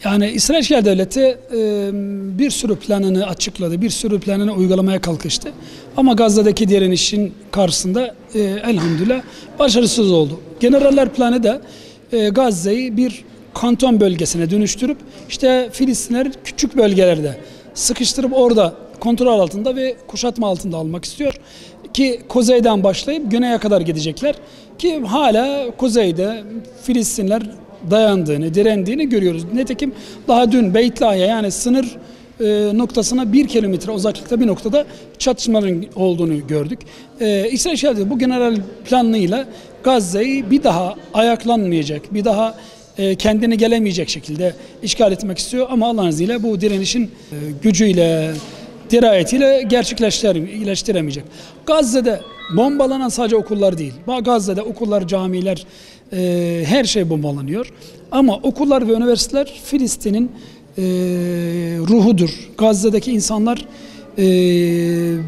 Yani İsrail İşgal Devleti bir sürü planını açıkladı, bir sürü planını uygulamaya kalkıştı. Ama Gazze'deki direnişin karşısında elhamdülillah başarısız oldu. Generaller planı da Gazze'yi bir kanton bölgesine dönüştürüp işte Filistinleri küçük bölgelerde sıkıştırıp orada kontrol altında ve kuşatma altında almak istiyor. Ki kuzeyden başlayıp güneye kadar gidecekler. Ki hala kuzeyde Filistinler dayandığını, direndiğini görüyoruz. Nitekim daha dün Beyt Lahya yani sınır noktasına 1 kilometre uzaklıkta bir noktada çatışmaların olduğunu gördük. İsrail İşgal Devleti bu general planıyla Gazze'yi bir daha ayaklanmayacak, bir daha kendine gelemeyecek şekilde işgal etmek istiyor. Ama Allah'ın izniyle bu direnişin gücüyle, dirayetiyle gerçekleştiremeyecek. Gazze'de bombalanan sadece okullar değil. Gazze'de okullar, camiler, her şey bombalanıyor. Ama okullar ve üniversiteler Filistin'in ruhudur. Gazze'deki insanlar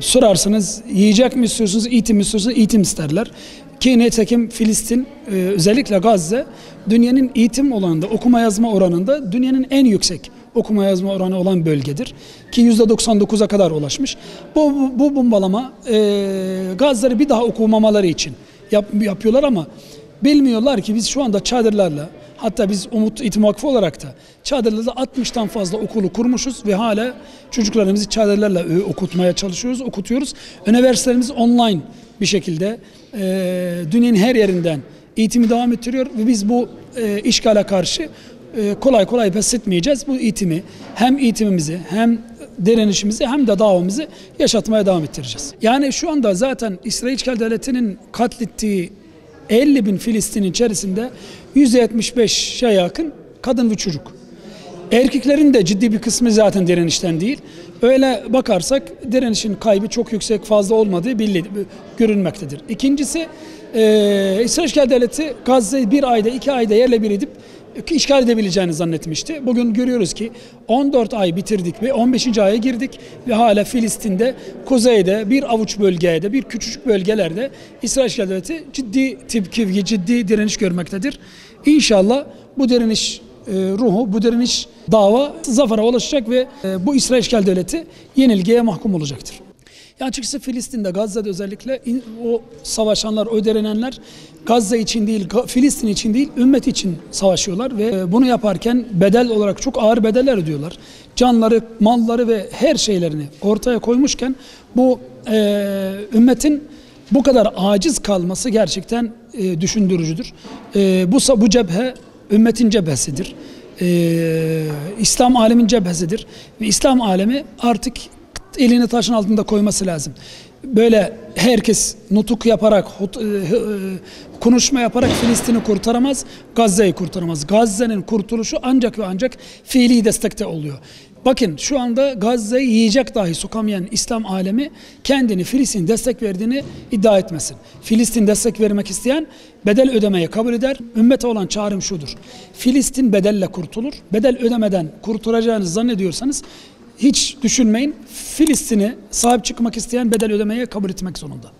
sorarsanız yiyecek mi istiyorsunuz, eğitim mi istiyorsunuz, eğitim isterler. Ki nitekim Filistin özellikle Gazze dünyanın eğitim oranında, okuma yazma oranında dünyanın en yüksek okuma yazma oranı olan bölgedir. Ki %99'a kadar ulaşmış. Bu bombalama Gazze'leri bir daha okumamaları için yapıyorlar ama bilmiyorlar ki biz şu anda çadırlarla, hatta biz Umut Eğitim Vakfı olarak da çadırlarla 60'tan fazla okulu kurmuşuz ve hala çocuklarımızı çadırlarla okutmaya çalışıyoruz, okutuyoruz. Üniversitelerimiz online bir şekilde dünyanın her yerinden eğitimi devam ettiriyor ve biz bu işgale karşı kolay kolay pes etmeyeceğiz. Bu eğitimi hem eğitimimizi hem direnişimizi hem de davamızı yaşatmaya devam ettireceğiz. Yani şu anda zaten İsrail İşgal Devleti'nin katlettiği 50.000 Filistin'in içerisinde %75'e yakın kadın ve çocuk. Erkeklerin de ciddi bir kısmı zaten direnişten değil. Öyle bakarsak direnişin kaybı çok yüksek, fazla olmadığı görünmektedir. İkincisi İsrail İşgal Devleti Gazze'yi 1 ayda 2 ayda yerle bir edip işgal edebileceğini zannetmişti. Bugün görüyoruz ki 14 ay bitirdik ve 15. aya girdik ve hala Filistin'de, kuzeyde, bir avuç bölgede, bir küçücük bölgelerde İsrail İşgal Devleti ciddi tepki, ciddi direniş görmektedir. İnşallah bu direniş ruhu, bu direniş dava zafere ulaşacak ve bu İsrail İşgal Devleti yenilgiye mahkum olacaktır. Yani açıkçası Filistin'de, Gazze'de özellikle o savaşanlar, o direnenler Gazze için değil, Filistin için değil, ümmet için savaşıyorlar ve bunu yaparken bedel olarak çok ağır bedeller ödüyorlar. Canları, malları ve her şeylerini ortaya koymuşken bu ümmetin bu kadar aciz kalması gerçekten düşündürücüdür. Bu cephe ümmetin cephesidir. İslam alemin cephesidir ve İslam alemi artık elini taşın altında koyması lazım. Böyle herkes nutuk yaparak, konuşma yaparak Filistin'i kurtaramaz, Gazze'yi kurtaramaz. Gazze'nin kurtuluşu ancak ve ancak fiili destekte oluyor. Bakın şu anda Gazze'yi yiyecek dahi sokamayan İslam alemi kendini Filistin destek verdiğini iddia etmesin. Filistin destek vermek isteyen bedel ödemeyi kabul eder. Ümmete olan çağrım şudur: Filistin bedelle kurtulur. Bedel ödemeden kurtulacağınızı zannediyorsanız hiç düşünmeyin. Filistin'e sahip çıkmak isteyen bedel ödemeye kabul etmek zorunda.